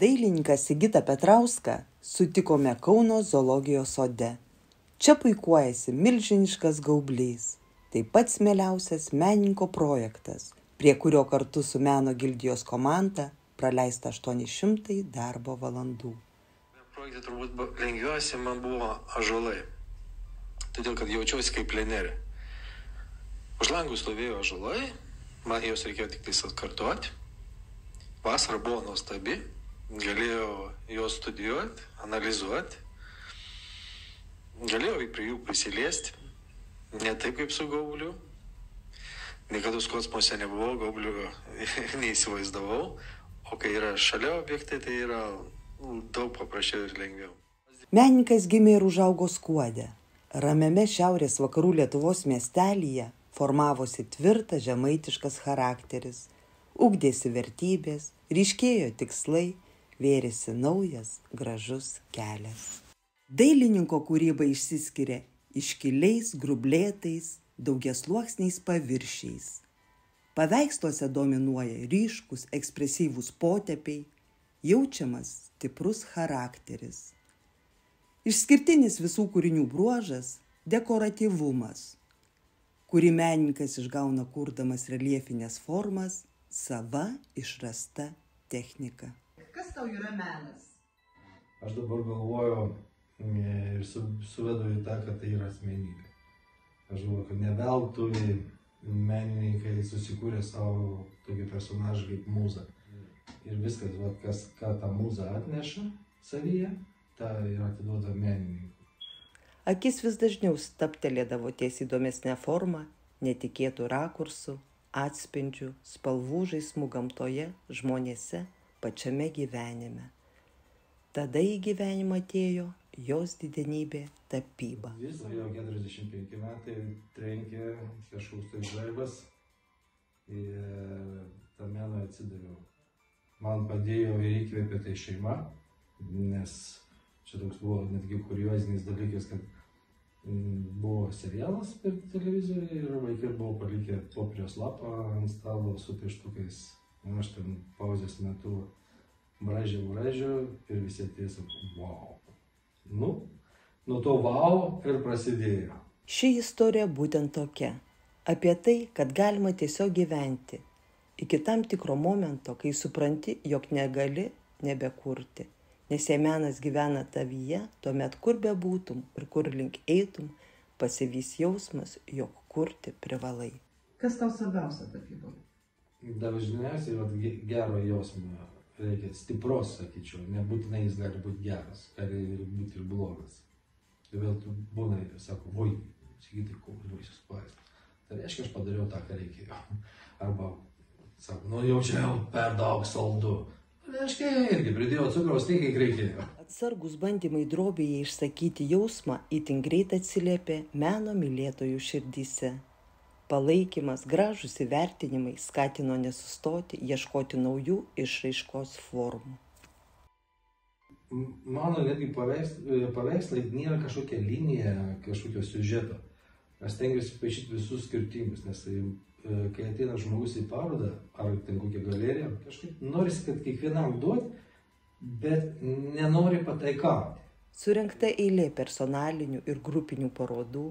Dailininką Sigitą Petrauską sutikome Kauno zoologijos sode. Čia puikuojasi milžiniškas gaublys. Tai pats mieliausias menininko projektas, prie kurio kartu su Meno gildijos komanda praleista 800 darbo valandų. Projekte turbūt lengviausia man buvo ąžuolai, todėl kad jaučiausi kaip plenerė. Už langų stovėjo ąžuolai, man jos reikėjo tik tais atkartoti. Vasara buvo nuostabi, galėjau juos studijuoti, analizuoti, galėjau prie jų prisiliesti, ne taip kaip su gaubliu. Niekada kosmose nebuvau, gaubliu neįsivaizdavau, o kai yra šalia objektai, tai yra daug paprasčiau ir lengviau. Menininkas gimė ir užaugo Skuode. Ramiame šiaurės vakarų Lietuvos miestelyje formavosi tvirtas žemaitiškas charakteris, ugdėsi vertybės, ryškėjo tikslai, vėrėsi naujas, gražus kelias. Dailininko kūryba išsiskiria iškiliais, grublėtais, daugiasluoksniais paviršiais. Paveiksluose dominuoja ryškus, ekspresyvūs potėpiai, jaučiamas stiprus charakteris. Išskirtinis visų kūrinių bruožas – dekoratyvumas, kurį menininkas išgauna kurdamas reljefinės formas, sava išrasta technika. Kas tau yra menas? Aš dabar galvoju ir suvedu į tą, kad tai yra asmenybė. Aš galvoju, kad ne veltui menininkai susikūrė savo tokį personažą kaip mūzą. Ir viskas, ką ta mūza atneša savyje, tą ir atiduoda menininkui. Akis vis dažniau staptelėdavo ties įdomesnę formą, netikėtų rakursų, atspindžių, spalvų žaismų gamtoje, žmonėse, pačiame gyvenime. Tada į gyvenimą atėjo jos didenybė tapyba. Vis jau 45 metai trenkė kažkoks tai žaibas ir tą meną atsidaviau. Man padėjo ir įkvėpė tai šeima, nes čia toks buvo netgi kuriozinis dalykas, kad buvo serialas per televizorių ir vaikai buvo palikę popieriaus lapą ant stalo su pieštukais. Aš ten pauzės metu braižiau ir visi tiesiog wow. Nuo to wow ir prasidėjo. Ši istorija būtent tokia. Apie tai, kad galima tiesiog gyventi. Iki tam tikro momento, kai supranti, jog negali nebekurti. Nes jei menas gyvena tavyje, tuomet kur bebūtum ir kur link eitum, pasivys jausmas, jog kurti privalai. Kas tau svarbiausia tapyboje? Dažniausiai gero jausmo reikia, stipros, sakyčiau, nebūtinai jis gali būti geras, gali būti ir blogas. Tai vėl tu būna, sako, voi, sakytai, koks baisius paveikslas. Tai reiškia, aš padariau tą, ką reikėjo. Arba, sako, jau čia jau per daug saldu. Reiškia, irgi pridėjau cukraus tiek, kiek reikėjo. Atsargus bandymai drobėje išsakyti jausmą itin greit atsiliepė meno mylėtojų širdyse. Palaikymas, gražūs įvertinimai skatino nesustoti, ieškoti naujų išraiškos formų. Mano netgi paveikslai nėra kažkokia linija, kažkokio siužeto. Aš stengiuosi paišyti visus skirtingus, nes kai ateina žmogus į parodą, ar ten kokią galeriją, kažkaip norisi, kad kiekvienam duoti, bet nenori pataikauti. Surengta eilė personalinių ir grupinių parodų,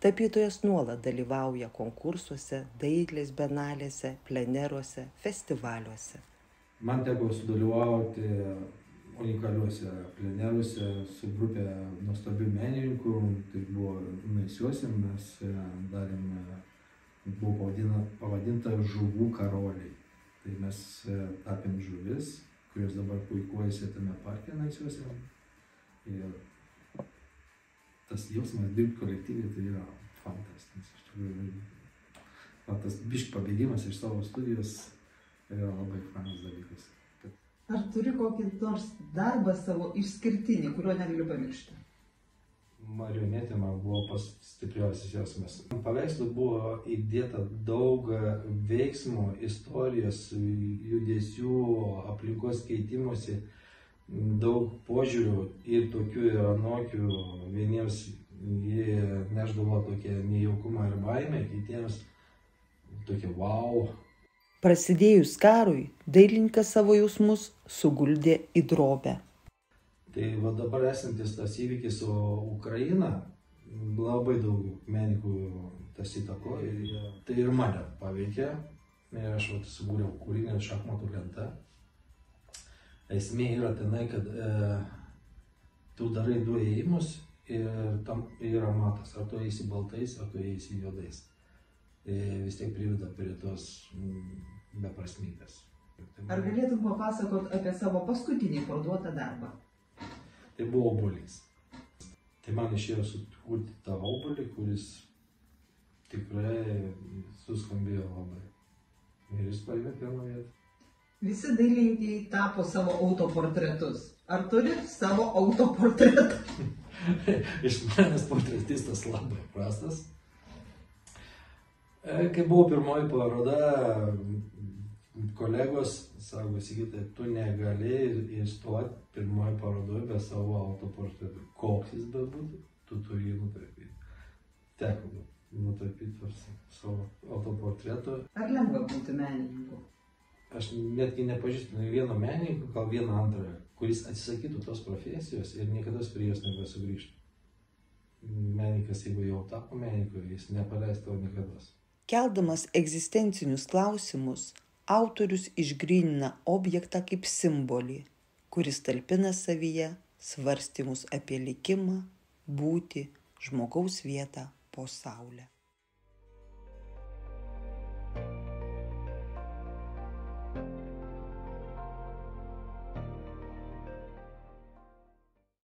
tapytojas nuolat dalyvauja konkursuose, dailės bienalėse, pleneruose, festivaliuose. Man teko sudalyvauti unikaliuose pleneruose su grupė nuostabių menininkų, tai buvo Naisiuose, mes darėme, buvo pavadinta žuvų karoliai. Tai mes tapėm žuvis, kurios dabar puikuojasi tame parke Naisiuose. Ir tas jausmas dirbti kolektyviai tai yra fantastinis. Iš tikrųjų, tas bišk pabėgimas iš savo studijos yra labai fanas dalykas. Ar turi kokį nors darbą savo išskirtinį, kurio negali pamiršti? Marionetė man buvo pats stipriausias jausmas. Paveikslui buvo įdėta daug veiksmų, istorijos, judesių, aplinkos keitimosi, daug požiūrių ir tokių ir anokių. Vieniems jie neždavo tokią nejaukumą ir baimę, kitiems tokia wow. Prasidėjus karui, dailininkas savo jausmus suguldė į drobę. Tai va dabar esantis tas įvykis su Ukraina, labai daug menininkų tas įtakoja ir tai ir mane paveikė. Ir aš subūriau kūrinį šachmatų lenta. Esmė yra tenai, kad tu darai du ėjimus ir tam yra matas, ar tu eisi baltais, ar tu eisi juodais. Vis tiek priveda prie tos beprasmybės. Ar galėtum papasakot apie savo paskutinį parduotą darbą? Tai buvo obuolys. Tai man išėjo sukurti tą obuolį, kuris tikrai suskambėjo labai. Ir jis paėmė pirmą vietą. Visi dailininkai tapo savo autoportretus. Ar turi savo autoportretą? Iš manęs portretistas labai prastas. Kai buvo pirmoji paroda, kolegos sako, Sigitai, tu negali įstoti pirmoji parodoje be savo autoportretų. Koks jis bebūtų, tu turi jį nutapyti. Teko nutapyti savo autoportretų. Ar lengva būti menininku? Aš netgi nepažįstu nei vieno menininko, gal vieną antrą, kuris atsisakytų tos profesijos ir niekada prie jos nebesugrįžtų. Menininkas, jeigu jau tapo menininku, jis nepaleis to niekada. Keldamas egzistencinius klausimus, autorius išgrynina objektą kaip simbolį, kuris talpina savyje svarstymus apie likimą, būtį, žmogaus vietą po saule.